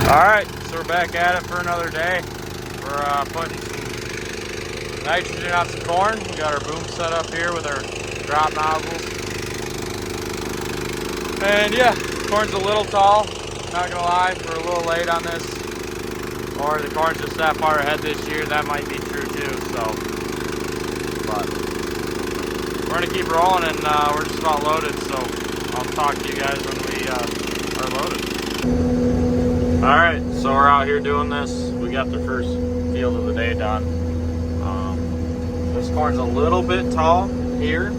Alright, so we're back at it for another day. We're putting some nitrogen on some corn. We got our boom set up here with our drop nozzles. And yeah, corn's a little tall, not gonna lie, we're a little late on this. Or the corn's just that far ahead this year, that might be true too, so. But we're gonna keep rolling and we're just about loaded, so I'll talk to you guys when we are loaded. Alright, so we're out here doing this. We got the first field of the day done. This corn's a little bit tall here,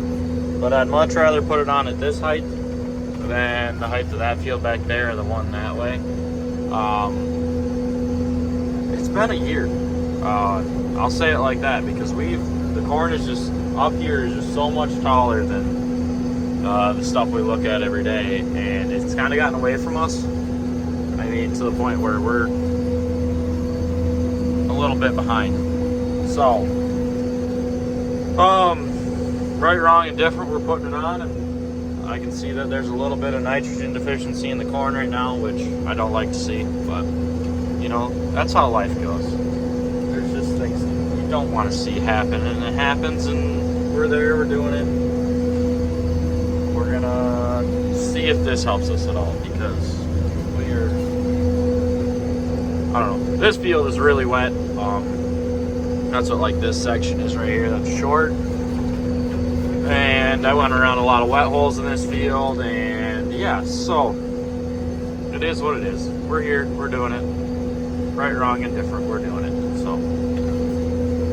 but I'd much rather put it on at this height than the height of that field back there, or the one that way. It's been a year. I'll say it like that, because the corn is just, up here is just so much taller than the stuff we look at every day, and it's kind of gotten away from us. I mean, to the point where we're a little bit behind. So, right, wrong, and different, we're putting it on, and I can see that there's a little bit of nitrogen deficiency in the corn right now, which I don't like to see, but, you know, that's how life goes. There's just things that you don't want to see happen, and it happens, and we're there, we're doing it. We're gonna see if this helps us at all, because I don't know. This field is really wet. That's what like this section is right here. That's short. And I went around a lot of wet holes in this field, and yeah, so it is what it is. We're here, we're doing it. Right, wrong, and different, we're doing it. So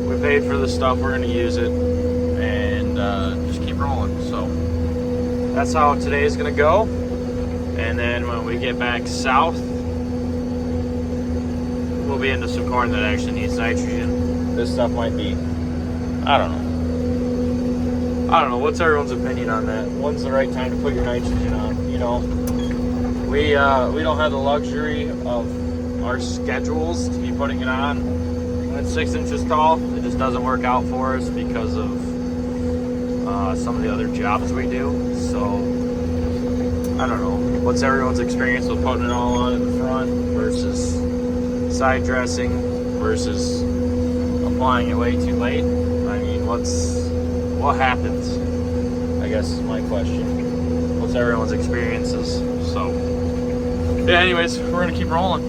we paid for the stuff, we're gonna use it, and just keep rolling. So that's how today is gonna go. And then when we get back south, we'll be into some corn that actually needs nitrogen. This stuff might be, I don't know. What's everyone's opinion on that? When's the right time to put your nitrogen on? You know, we don't have the luxury of our schedules to be putting it on when it's 6 inches tall. It just doesn't work out for us because of some of the other jobs we do. So I don't know. What's everyone's experience with putting it all on in the front versus side dressing versus applying it way too late? I mean, what happens? I guess is my question. What's everyone's experiences? So yeah, anyways, we're gonna keep rolling.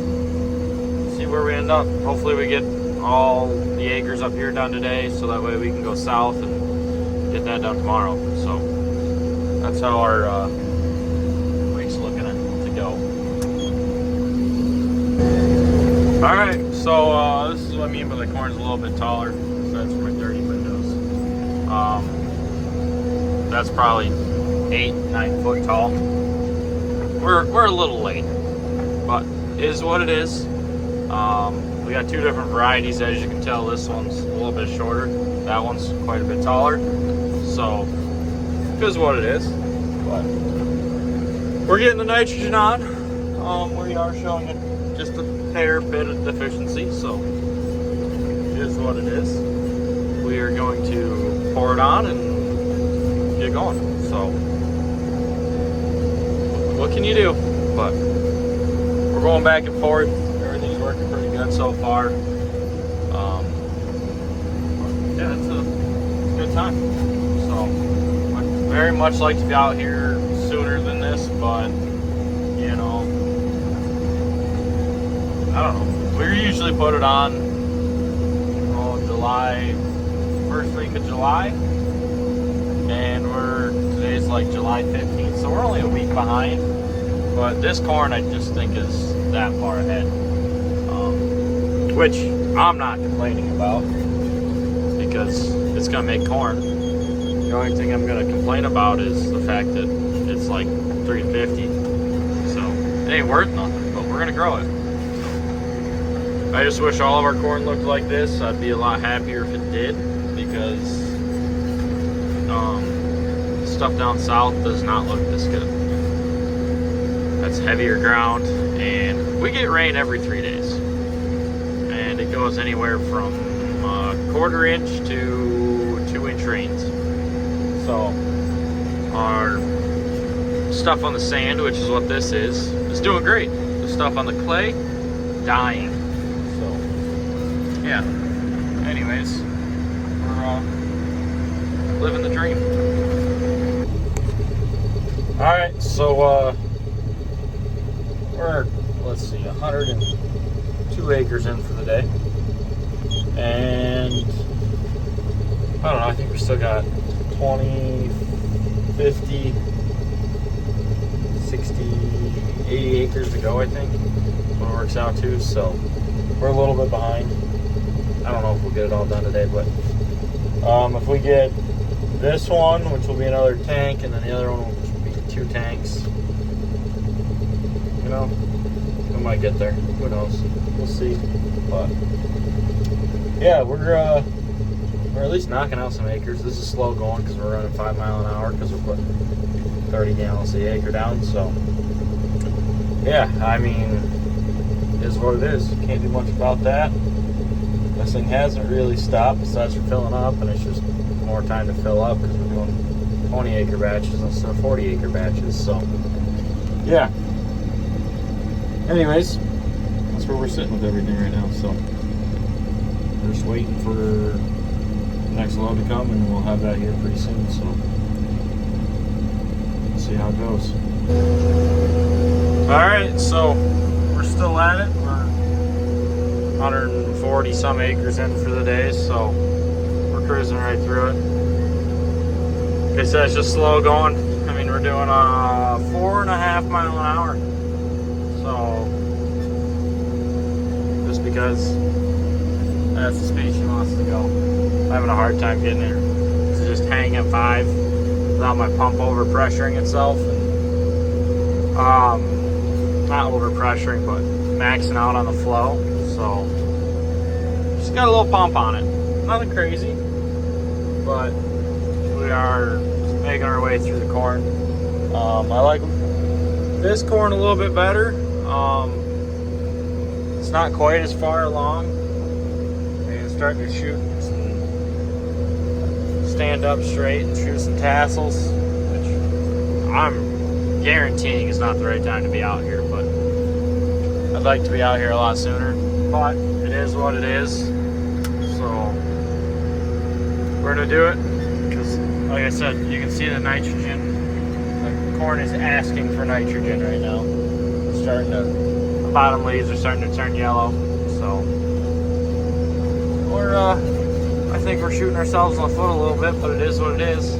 See where we end up. Hopefully we get all the acres up here done today, so that way we can go south and get that done tomorrow. So that's how our week's looking to go. Alright, so this is what I mean by the corn's a little bit taller. So that's for my 30 windows. That's probably 8-9 foot tall. We're a little late, but it is what it is. We got two different varieties, as you can tell. This one's a little bit shorter. That one's quite a bit taller. So it is what it is. But we're getting the nitrogen on. We are showing it just a fair bit of deficiency, so it is what it is. We are going to pour it on and get going. So what can you do? But we're going back and forth. Everything's working pretty good so far. Yeah, it's a good time. So I'd very much like to be out here sooner than this, but you know, I don't know. We usually put it on July, first week of July, and today's like July 15th, so we're only a week behind. But this corn, I just think, is that far ahead, which I'm not complaining about, because it's gonna make corn. The only thing I'm gonna complain about is the fact that it's like 350, so it ain't worth nothing, but we're gonna grow it. I just wish all of our corn looked like this. I'd be a lot happier if it did, because stuff down south does not look this good. That's heavier ground, and we get rain every 3 days, and it goes anywhere from 1/4 inch to 2-inch rains. So our stuff on the sand, which is what this is doing great. The stuff on the clay dying. So, yeah. Anyways, we're living the dream. All right, so we're, let's see, 102 acres in for the day, and I don't know, I think we still got 20, 50, 60, 80 acres to go, I think, when it works out to. So we're a little bit behind. I don't know if we'll get it all done today, but if we get this one, which will be another tank, and then the other one will be 2 tanks, you know, we might get there. Who knows? We'll see. But yeah, we're at least knocking out some acres. This is slow going because we're running 5 miles an hour because we're putting 30 gallons the acre down. So yeah, I mean, it is what it is. Can't do much about that. This thing hasn't really stopped besides for filling up, and it's just more time to fill up because we're doing 20 acre batches instead of 40 acre batches. So yeah, anyways, that's where we're sitting with everything right now. So we're just waiting for the next load to come, and we'll have that here pretty soon. So we'll see how it goes. All right, so we're still at it. We're 140 some acres in for the day, so we're cruising right through it. Like I said, it's just slow going. I mean, we're doing 4.5 miles an hour. So just because that's the speed she wants to go. I'm having a hard time getting there. To just hang at 5 without my pump overpressuring itself, and not overpressuring, but maxing out on the flow. So just got a little pump on it. Nothing crazy, but we are making our way through the corn. I like this corn a little bit better. It's not quite as far along. And starting to shoot some, stand up straight and shoot some tassels, which I'm guaranteeing is not the right time to be out here, but I'd like to be out here a lot sooner. But it is what it is. So we're gonna do it because, like I said, you can see the nitrogen. The corn is asking for nitrogen right now. It's starting to, the bottom leaves are starting to turn yellow. So we're, I think we're shooting ourselves in the foot a little bit, but it is what it is.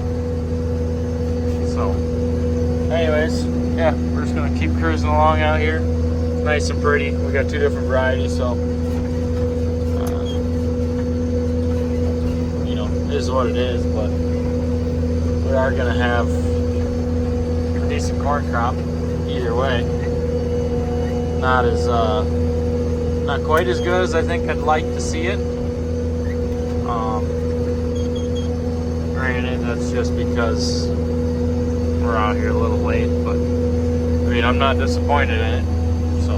So anyways, yeah, we're just gonna keep cruising along out here. It's nice and pretty. We got 2 different varieties, so you know, it is what it is. But we are gonna have a decent corn crop either way. Not as not quite as good as I think I'd like to see it. Granted, that's just because we're out here a little late, but I mean, I'm not disappointed in it. So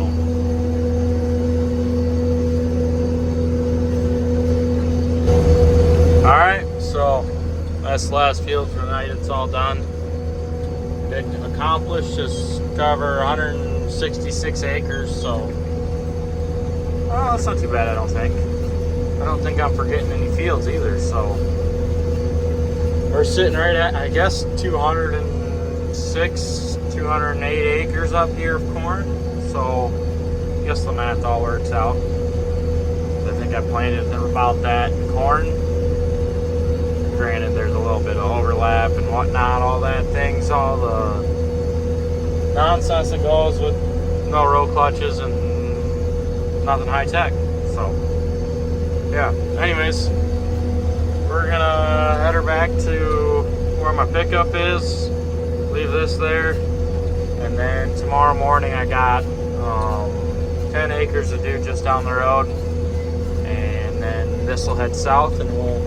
all right, so that's the last field for the night. It's all done. Did accomplish, just cover 166 acres, so well, that's not too bad. I don't think I'm forgetting any fields either. So we're sitting right at, I guess, 206, 208 acres up here of corn. So I guess the math all works out. I think I planted about that in corn. Granted, there's a little bit of overlap and whatnot, all that things, all the nonsense that goes with no row clutches and nothing high tech. So yeah, anyways, we're gonna head her back to where my pickup is, leave this there, and then tomorrow morning I got 10 acres to do just down the road, and then this will head south and we'll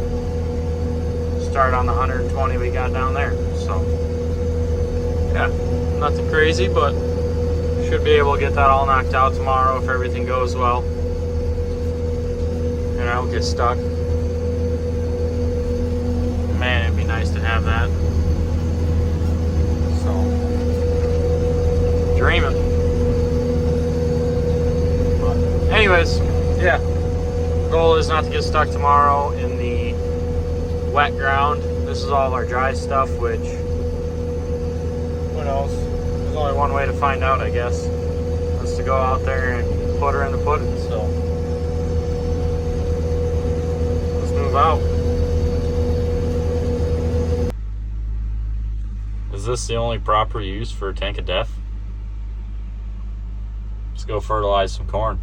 start on the 120 we got down there. So yeah, nothing crazy, but should be able to get that all knocked out tomorrow if everything goes well, and I don't get stuck. Man, it'd be nice to have that. So dreaming. But anyways, yeah. Goal is not to get stuck tomorrow in the wet ground. This is all of our dry stuff, which, who knows? There's only one way to find out, I guess. That's to go out there and put her in the pudding. So let's move out. Is this the only proper use for a tank of death? Let's go fertilize some corn.